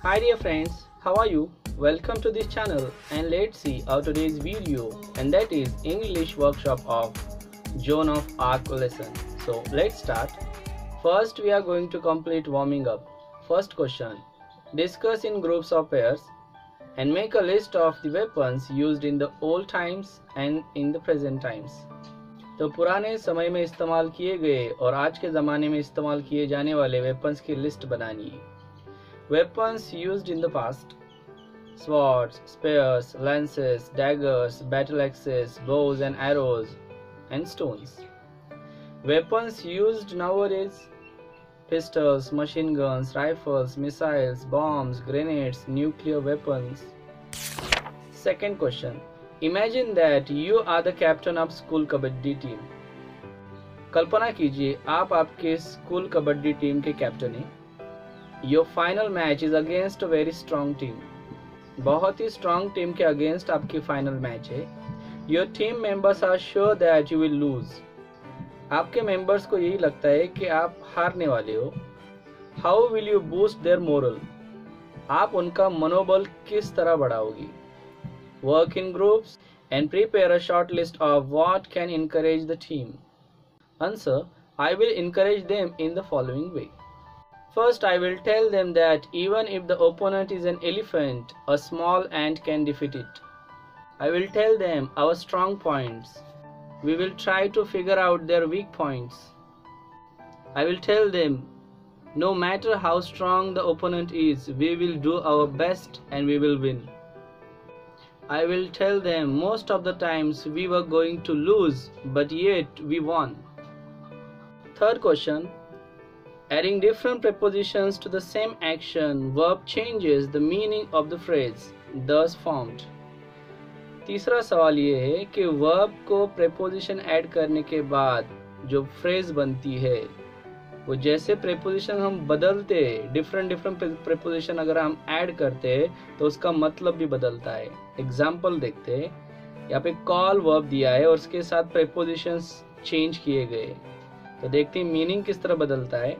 Hi dear friends, how are you? Welcome to this channel and let's see our today's video, and that is English workshop of Joan of Arc lesson. So let's start. First we are going to complete warming up. First question. Discuss in groups of pairs and make a list of the weapons used in the old times and in the present times. तो पुराने समय में इस्तेमाल किए गए और आज के ज़माने में इस्तेमाल किए जाने वाले वेपन्स की लिस्ट बनानी है. Weapons used in the past: swords, spears, lances, daggers, battle axes, bows and arrows, and stones. Weapons used nowadays: pistols, machine guns, rifles, missiles, bombs, grenades, nuclear weapons. Second question. Imagine that you are the captain of school kabaddi team. कल्पना कीजिए आप आपके school kabaddi team के captain हैं. Your final match is against a very strong team. बहुत ही strong team के against आपकी final match है. Your team members are sure that you will lose. आपके मेंबर्स को यही लगता है कि आप हारने वाले हो. How will you boost their moral? आप उनका मनोबल किस तरह बढ़ाओगी? Work in groups and prepare a short list of what can encourage the team. Answer: I will encourage them in the following way. First, I will tell them that even if the opponent is an elephant, a small ant can defeat it. I will tell them our strong points. We will try to figure out their weak points. I will tell them, no matter how strong the opponent is, we will do our best and we will win. I will tell them most of the times we were going to lose, but yet we won. Third question. Adding different prepositions to the same action verb changes the meaning of the phrase thus formed. तीसरा सवाल ये है कि verb को preposition add करने के बाद जो फ्रेज बनती है वो जैसे प्रेपोजिशन हम बदलते डिफरेंट प्रेपोजिशन अगर हम ऐड करते तो उसका मतलब भी बदलता है. एग्जाम्पल देखते हैं. यहाँ पे कॉल वर्ब दिया है और उसके साथ प्रेपोजिशंस चेंज किए गए. तो देखते हैं मीनिंग किस तरह बदलता है.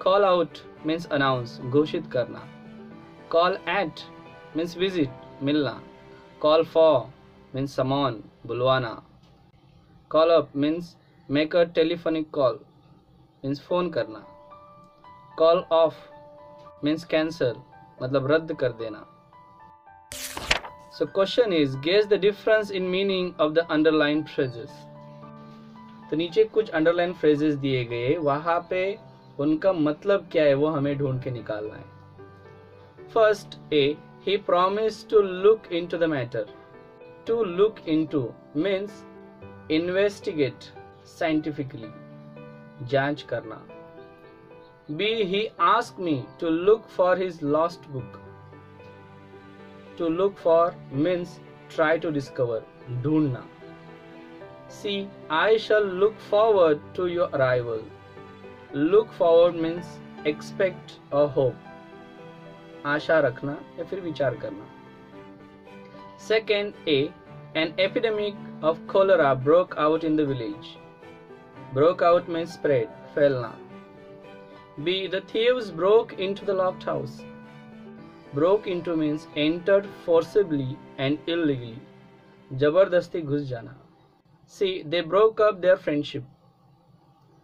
कॉल आउट मीन्स अनाउंस, घोषित करना. कॉल एट मीन्स विजिट, मिलना. कॉल फॉर मीन्स समॉन, बुलवाना. Call up means make a telephonic call, means phone करना. कॉल ऑफ मीन्स कैंसल, मतलब रद्द कर देना. So question is guess the difference in meaning of the underline phrases. तो नीचे कुछ अंडरलाइन फ्रेजेस दिए गए, वहां पे उनका मतलब क्या है वो हमें ढूंढ के निकालना है. First A, he promised to look into the matter. To look into means investigate scientifically, जांच करना. B, he asked me to look for his lost book. To look for means try to discover, ढूंढना. C, I shall look forward to your arrival. Look forward means expect और hope, आशा रखना या फिर विचार करना. Second A, an epidemic of cholera broke out in the village. Broke out means spread, फैलना. B, the thieves broke into the locked house. Broke into means entered forcibly and illegally, जबरदस्ती घुस जाना. C, they broke up their friendship.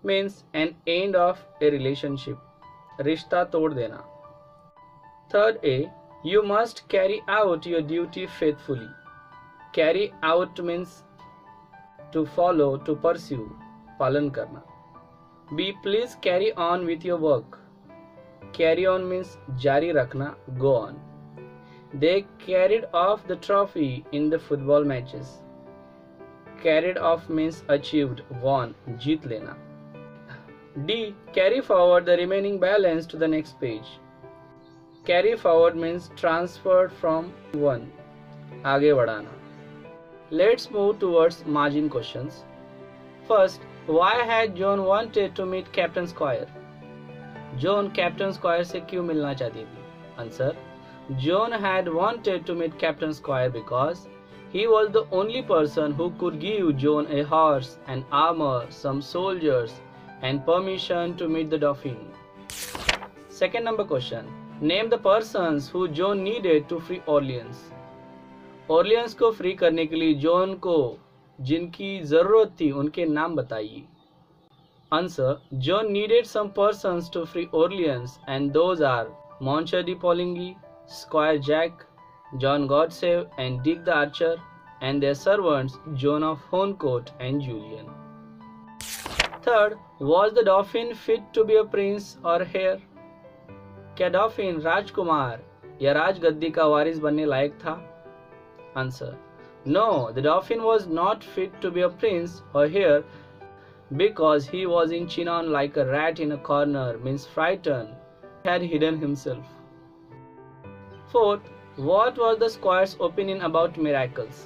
Means an end of a relationship, रिश्ता तोड़ देना. Third A, you must carry out your duty faithfully. Carry out means to follow, to pursue, पालन करना. B, please carry on with your work. Carry on means जारी रखना, go on. They carried off the trophy in the football matches. Carried off means achieved, won, जीत लेना. D, carry forward the remaining balance to the next page. Carry forward means transferred from one, आगे बढ़ाना. Let's move towards margin questions. First, why had Joan wanted to meet Captain Squire? Joan Captain Squire से क्यों मिलना चाहती थी? Answer: Joan had wanted to meet Captain Squire because he was the only person who could give Joan a horse and armor, some soldiers, and permission to meet the Dauphin. Second number question: Name the persons who John needed to free Orleans. Orleans को free करने के लिए John को जिनकी जरूरत थी उनके नाम बताइए. Answer: John needed some persons to free Orleans, and those are Monsieur de Poligny, Squire Jack, John Godsave, and Dick the Archer, and their servants John of Horncourt and Julian. Third, was the Dauphin fit to be a prince or heir? क्या डॉफिन राजकुमार या राजगद्दी का वारिस बनने लायक था? Answer: No, the Dauphin was not fit to be a prince or heir because he was in Chinon like a rat in a corner, means frightened, had hidden himself. Fourth, what was the squire's opinion about miracles?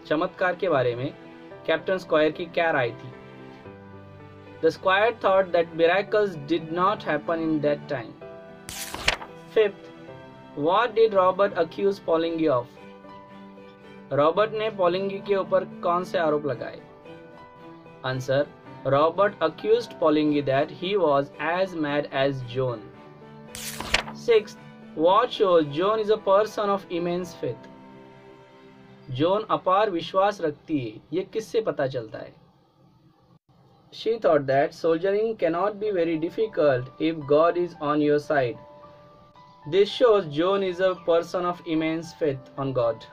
चमत्कार के बारे में captain square की क्या राय थी? The squire thought that miracles did not happen in that time. Fifth, what did Robert accuse Poligny of? Robert ने पोलिंगी के ऊपर कौन से आरोप लगाए? Answer: Robert accused Poligny that he was as mad as John. Sixth, what shows John is a person of immense faith? John अपार विश्वास रखती है, ये किससे पता चलता है? She thought that soldiering cannot be very difficult if God is on your side. This shows John is a person of immense faith on God.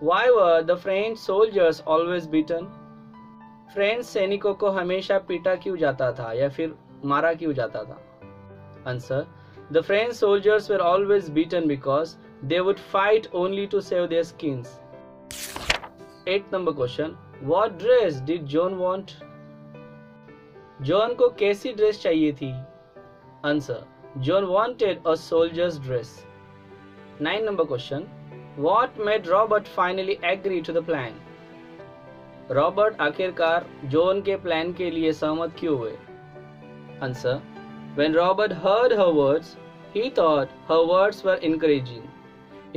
Why were the French soldiers always beaten? French सैनिकों को हमेशा पीटा क्यों जाता था या फिर मारा क्यों जाता था? Answer: The French soldiers were always beaten because they would fight only to save their skins. 8th number question. What dress did John want? John को कैसी ड्रेस चाहिए थी? Answer: John wanted a soldier's dress. 9th number question. What made Robert finally agree to the plan? Robert आखिरकार John के plan के लिए सहमत क्यों हुए? Answer: When Robert heard her words, he thought her words were encouraging.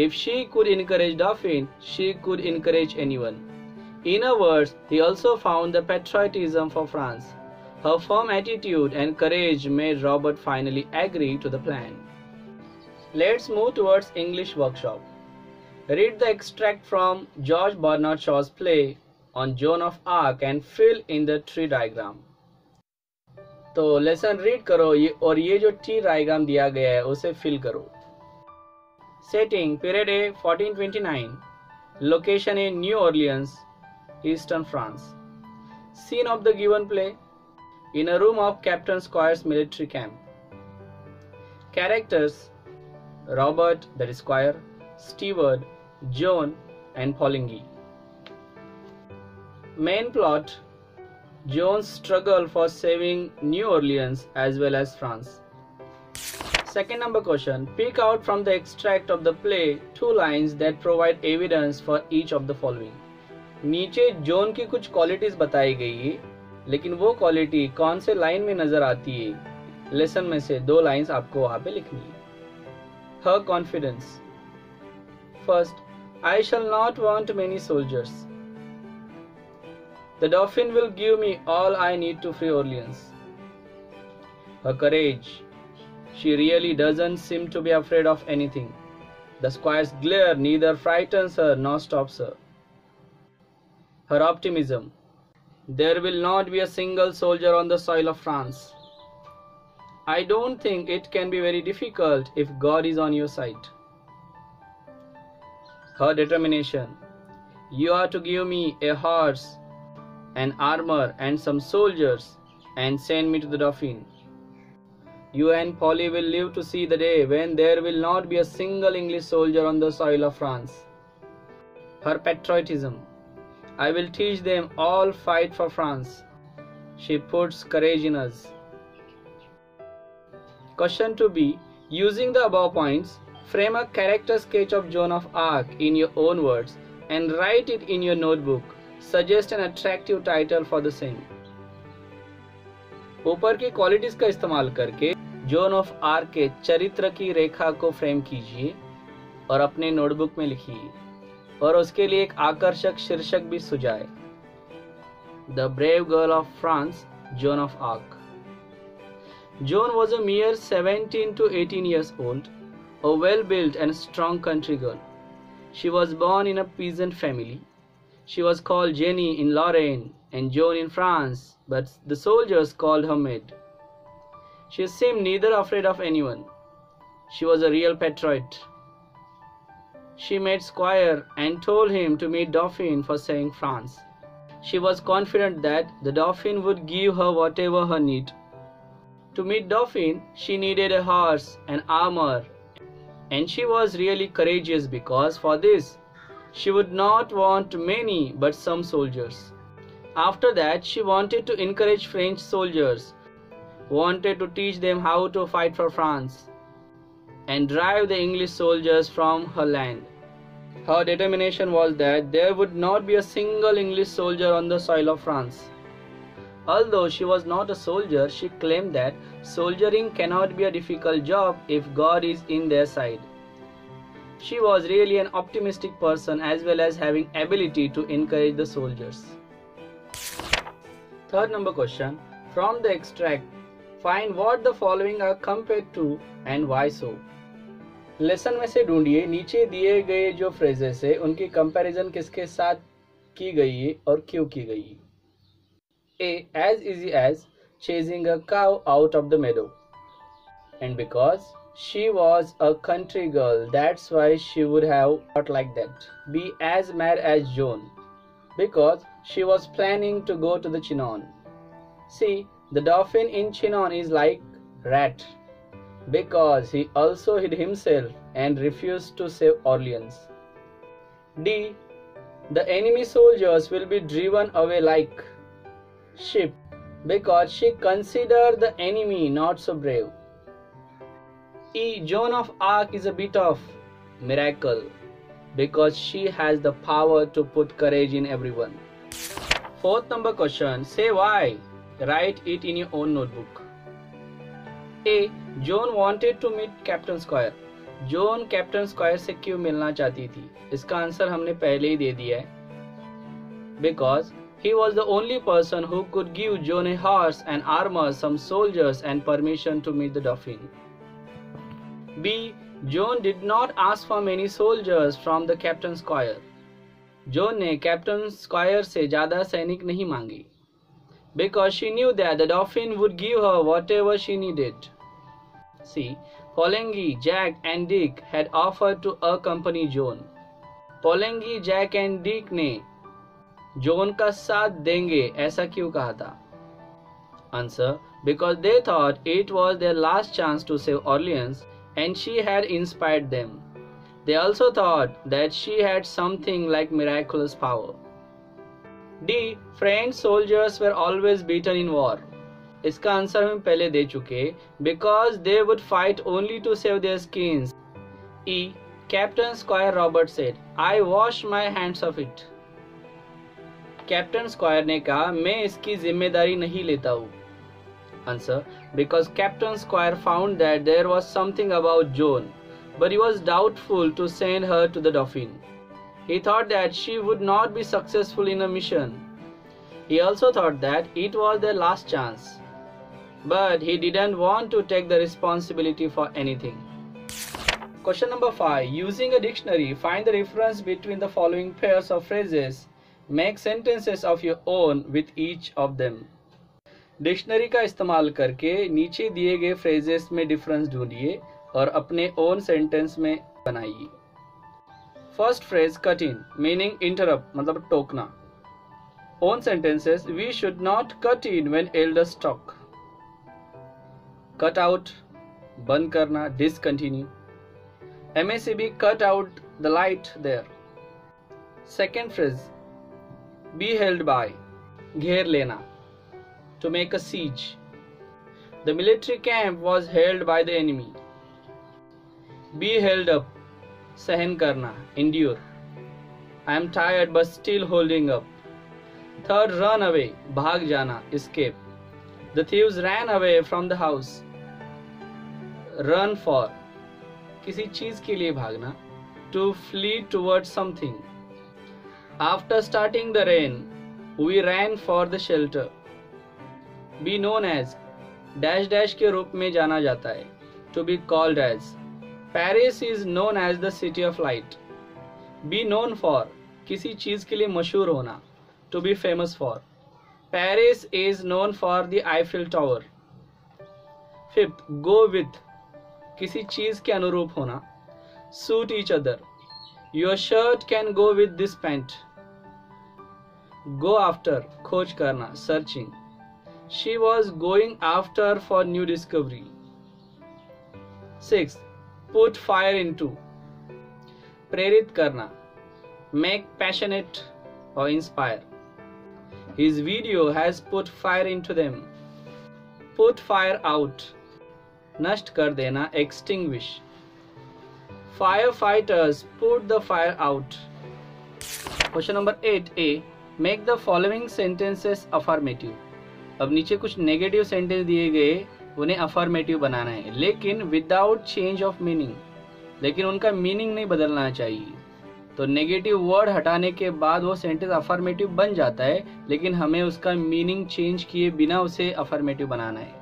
If she could encourage Dauphin, she could encourage anyone. In her words, he also found the patriotism for France. Her firm attitude and courage made Robert finally agree to the plan. Let's move towards English workshop. Read the extract from George Bernard Shaw's play on Joan of Arc and fill in the tree diagram. तो lesson read करो और ये जो tree diagram दिया गया है उसे fill करो. Setting period a 1429, location a New Orleans, eastern France. Scene of the given play in a room of Captain Squire's military camp. Characters: Robert, that is Squire, Steward, John, and Poligny. Main plot: John's struggle for saving New Orleans as well as France. Second number question. Pick out from the extract of the play 2 lines that provide evidence for each of the following. नीचे John की कुछ qualities बताई गई है, लेकिन वो quality कौन से लाइन में नजर आती है? लेसन में से 2 लाइंस आपको वहां पे लिखनी है. Her confidence. First, I shall not want many soldiers. The Dauphin will give me all I need to free Orleans. Her courage. She really doesn't seem to be afraid of anything. The squire's glare neither frightens her nor stops her. Her optimism. There will not be a single soldier on the soil of France. I don't think it can be very difficult if God is on your side. Her determination. You are to give me a horse, an armor, and some soldiers, and send me to the Dauphin. You and Polly will live to see the day when there will not be a single English soldier on the soil of France. Her patriotism. I will teach them all fight for France. She puts courage in us. Question to be: using the above points, frame a character sketch of Joan of Arc in your own words and write it in your notebook. Suggest an attractive title for the same. ऊपर की qualities का इस्तेमाल करके John of arc के चरित्र की रेखा को frame कीजिए और अपने नोटबुक में लिखिए और उसके लिए एक आकर्षक शीर्षक भी सुझाए. The brave girl of France, John of arc. Joan was a mere 17 to 18 years old, a well-built and strong country girl. She was born in a peasant family. She was called Jenny in Lorraine and Joan in France, but the soldiers called her Maid. She seemed neither afraid of anyone. She was a real patriot. She met Squire and told him to meet Dauphin for saving France. She was confident that the Dauphin would give her whatever her need. To meet Dauphin, she needed a horse and armor, and she was really courageous because for this, she would not want many but some soldiers. After that, she wanted to encourage French soldiers, wanted to teach them how to fight for France, and drive the English soldiers from her land. Her determination was that there would not be a single English soldier on the soil of France. Although she was not a soldier, she claimed that soldiering cannot be a difficult job if God is in their side. She was really an optimistic person as well as having ability to encourage the soldiers. Third number question. From the extract, find what the following are compared to and why so. Lesson में से ढूंढिए नीचे दिए गए जो phrases है उनकी comparison किसके साथ की गई है और क्यों की गई है. A. As easy as chasing a cow out of the meadow. And because she was a country girl, that's why she would have thought like that. B. As mad as Joan. Because she was planning to go to the Chinon. C. The Dauphin in Chinon is like rat. Because he also hid himself and refused to save Orleans. D. The enemy soldiers will be driven away like sheep, because she considered the enemy not so brave. E. Joan of Arc is a bit of miracle, because she has the power to put courage in everyone. Fourth number question. Say why. Write it in your own notebook. A. Joan wanted to meet Captain Squire. Joan captain square से क्यों मिलना चाहती थी? इसका answer हमने पहले ही दे दिया है. Because he was the only person who could give Joan a horse and armor, some soldiers, and permission to meet the Dauphin. B. Joan did not ask for many soldiers from the Captain Squire. Joan ने captain square से ज़्यादा सैनिक नहीं मांगे. Because she knew that the Dauphin would give her whatever she needed. C. Poligny, Jack and Dick had offered to accompany Joan. Poligny, Jack and Dick ने zone का साथ देंगे ऐसा क्यों कहा था? Answer. Because they thought it was their last chance to save Orleans and she had inspired them. They also thought that she had something like miraculous power. D. French soldiers were always beaten in war. इसका answer हम पहले दे चुके. Because they would fight only to save their skins. E. Captain Squire Robert said, I wash my hands of it. Captain square ने कहा मैं इसकी जिम्मेदारी नहीं लेता हूँ. Answer. Because Captain Squire found that there was something about Joan, but he was doubtful to send her to the Dauphin. He thought that she would not be successful in a mission. He also thought that it was their last chance. But he didn't want to take the responsibility for anything. Question number 5. Using a dictionary, find the difference between the following pairs of phrases. Make sentences of your own with each of them. Dictionary का इस्तेमाल करके नीचे दिए गए phrases में difference ढूंढिए और अपने ओन सेंटेंस में बनाइए. First phrase cut in meaning interrupt मतलब टोकना. Own sentences we should not cut in when elders talk. Cut out बंद करना discontinue. MACB cut out the light there. Second phrase be held by घेर लेना. To make a siege. The military camp was held by the enemy. Be held up. सहन करना. Endure. I am tired but still holding up. Third, run away. भाग जाना. Escape. The thieves ran away from the house. Run for. किसी चीज के लिए भागना. To flee towards something. After starting the rain, we ran for the shelter. Be known as. Dash dash के रूप में जाना जाता है, to be called as. Paris is known as the city of light. Be known for, किसी चीज के लिए मशहूर होना, to be famous for. Paris is known for the Eiffel Tower. Fifth, go with, किसी चीज के अनुरूप होना, suit each other. Your shirt can go with this pant. Go after, खोज करना, searching. She was going after for new discovery. 6. Put fire into, प्रेरित करना, make passionate or inspire. His video has put fire into them. Put fire out, नष्ट कर देना, extinguish. Firefighters put the fire out. Question number 8A. Make the following sentences affirmative. अब नीचे कुछ negative sentence दिए गए, उन्हें अफर्मेटिव बनाना है, लेकिन विदाउट चेंज ऑफ मीनिंग, लेकिन उनका मीनिंग नहीं बदलना चाहिए। तो नेगेटिव वर्ड हटाने के बाद वो सेंटेंस अफर्मेटिव बन जाता है, लेकिन हमें उसका मीनिंग चेंज किए बिना उसे अफर्मेटिव बनाना है।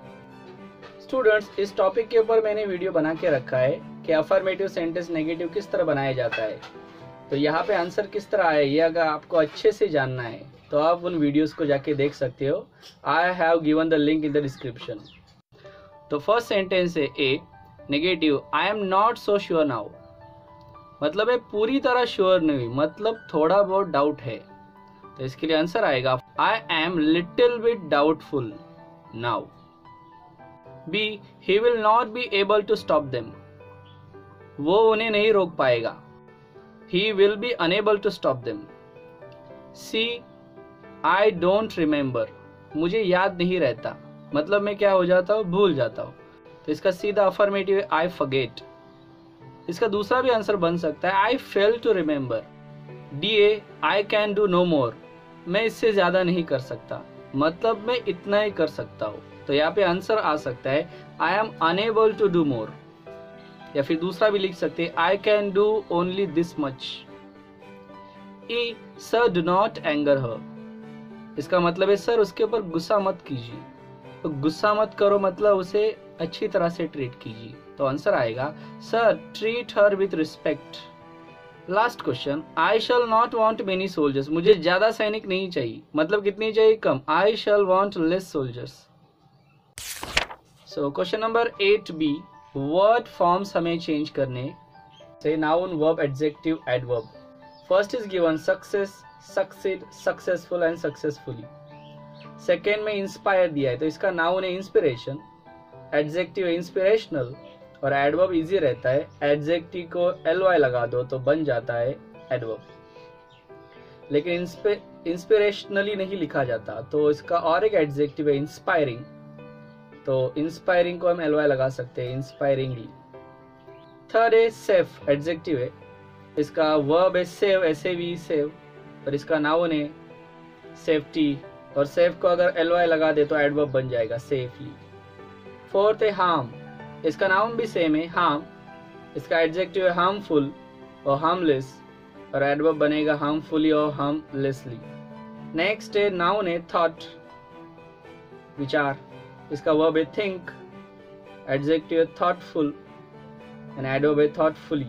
स्टूडेंट्स, इस टॉपिक के ऊपर मैंने वीडियो बना के रखा है कि अफर्मेटिव सेंटेंस नेगेटिव किस तरह बनाया जाता है। तो यहाँ पे आंसर किस तरह आया, ये अगर आपको अच्छे से जानना है तो आप उन वीडियोस को जाके देख सकते हो। I have given the link in the description. तो फर्स्ट सेंटेंस है A, negative, I am not so sure now, मतलब है पूरी तरह श्योर नहीं, मतलब थोड़ा बहुत डाउट है। तो इसके लिए आंसर आएगा I am little bit doubtful now. B, he will not be able to stop them, वो उन्हें नहीं रोक पाएगा, he will be unable to stop them. C, I don't remember, मुझे याद नहीं रहता, मतलब मैं क्या हो जाता हूँ, भूल जाता हूँ। तो इसका सीधा अफर्मेटिव है I forget। इसका दूसरा भी आंसर बन सकता है I fail to remember। D, I can do no more, मैं इससे ज्यादा नहीं कर सकता, मतलब मैं इतना ही कर सकता हूँ। तो यहाँ पे आंसर आ सकता है I am unable to do more, या फिर दूसरा भी लिख सकते हैं I can do only this much. E, sir do not anger her, इसका मतलब है सर उसके ऊपर गुस्सा मत कीजिए। तो गुस्सा मत करो मतलब उसे अच्छी तरह से ट्रीट कीजिए। तो आंसर आएगा sir treat her with respect. Last question, I shall not want many soldiers, मुझे ज्यादा सैनिक नहीं चाहिए, मतलब कितनी चाहिए, कम। I shall want less soldiers. So question number 8B, word forms हमें चेंज करने से noun, verb, adjective, adverb. First is given success, succeed, successful and successfully. Second में इंस्पायर दिया है, तो इसका नाउन है इंस्पिरेशन, एडजेक्टिव है इंस्पिरेशनल, और एडवर्ब इजी रहता है, एडजेक्टिव को ly लगा दो तो बन जाता है एडवर्ब। लेकिन इंस्पिरेशनली नहीं लिखा जाता, तो इसका और एक एडजेक्टिव है इंस्पायरिंग, तो इंस्पायरिंग को हम ly लगा सकते हैं, इंस्पायरिंगली। थर्ड है सेफ, एडजेक्टिव है, इसका वर्ब है सेव, SAV सेव, और इसका नाउन है सेफ्टी, और सेफ को अगर ly लगा दे तो एडवर्ब बन जाएगा सेफली। फोर्थ है हार्म, इसका नाउन भी सेम है हार्म, इसका एडजेक्टिव है हार्मफुल और हार्मलेस, और एडवर्ब बनेगा हार्मफुली और हार्मलेसली। नेक्स्ट है नाउन है थॉट, विचार, इसका वर्ब है थिंक, एडजेक्टिव है थॉटफुल एंड एडवर्ब है थॉटफुली।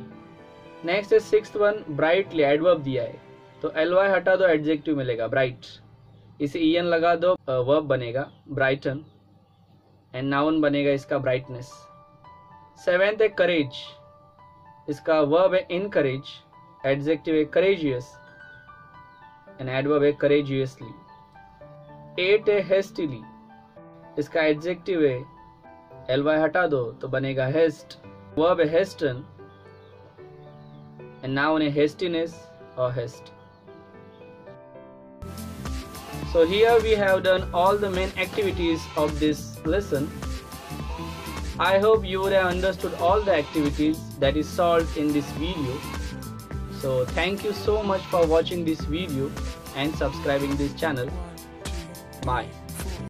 नेक्स्ट है सिक्स्थ वन, ब्राइटली, एडवर्ब दिया है तो ly हटा दो एडजेक्टिव मिलेगा ब्राइट, इसे en लगा दो वर्ब बनेगा ब्राइटन एंड नाउन बनेगा इसका ब्राइटनेस। सेवेंथ है करेज, इसका वर्ब है इनकरेज, एडजेक्टिव है करेजियस एंड एडवर्ब है करेजियसली। 8 है हेस्टिली, इसका एडजेक्टिव है ly हटा दो तो बनेगा हेस्ट, वर्ब है हेस्टन एंड नाउन है हेस्टीनेस or haste. So here we have done all the main activities of this lesson. I hope you would have understood all the activities that is solved in this video. So thank you so much for watching this video and subscribing this channel. Bye.